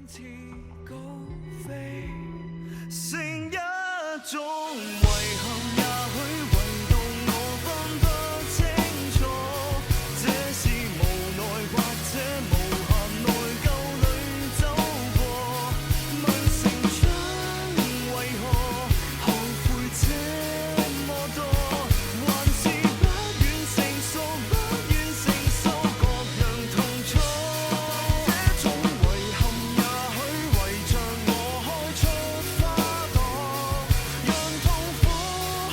似高飛，成一種遺憾，也許唯獨我分不清楚，這是無奈或者無限內疚裏走過，問成長為何後悔這麼多，還是不願成熟，不願承受各樣痛楚，這種遺憾也許圍着我開出花朵，讓痛苦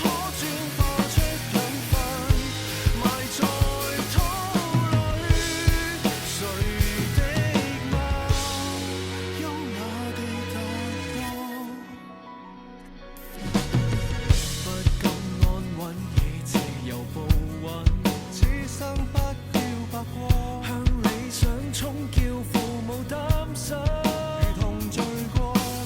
可轉化出養分，埋在土裏。誰的貓優雅地踏過，不敢安穩，以自由步穩，此生不要白過，向理想衝叫父母擔心，如同罪過，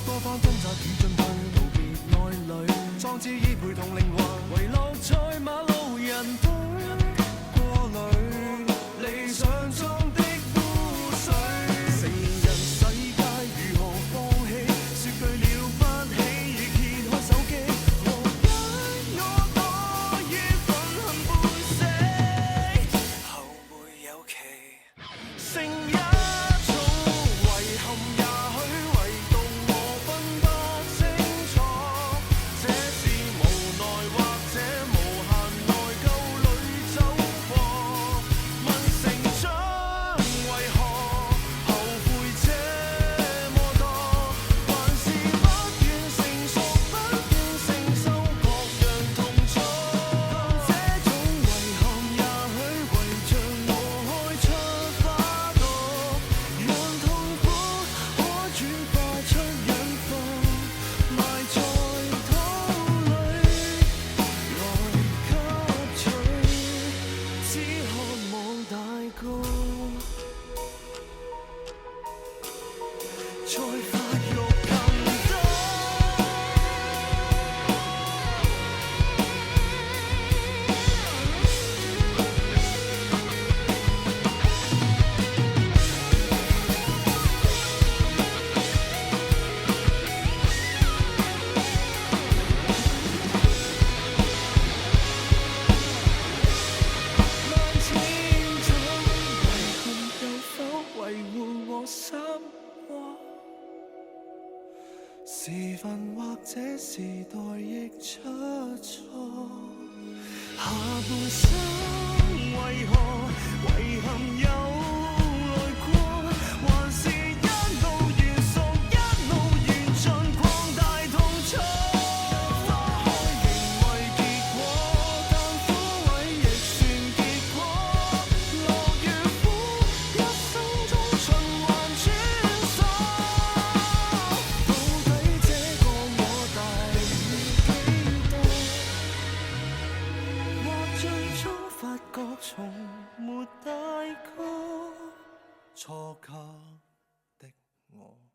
多番掙扎與進退，無別愛侶，壯志已陪同靈魂，遺落在馬路人堆過濾，理想中的污水，成人世界如何放棄，說句了不起，亦掀開手機，無解我多於憤恨半死，後會有期，成一種遺憾，也許唯獨我分不清楚，這是無奈或者無限內疚裏走過，問成長為何後悔這麼多，還是不願成熟，不願承受各樣痛楚，這種遺憾也許圍着我開出花朵，讓痛苦可轉化出養分，埋在土裏來吸取，只渴望大高，再發育更多。萬千種遺憾，有否維護我心窩？時分或者時代亦出錯，下半生為何遺憾有來過，還是一路完熟，一路完盡擴大痛楚，花開仍為結果，但枯萎亦算結果，樂與苦一生中循環穿梭，到底這個我大於幾多？或最終發覺從沒大過，錯覺的我。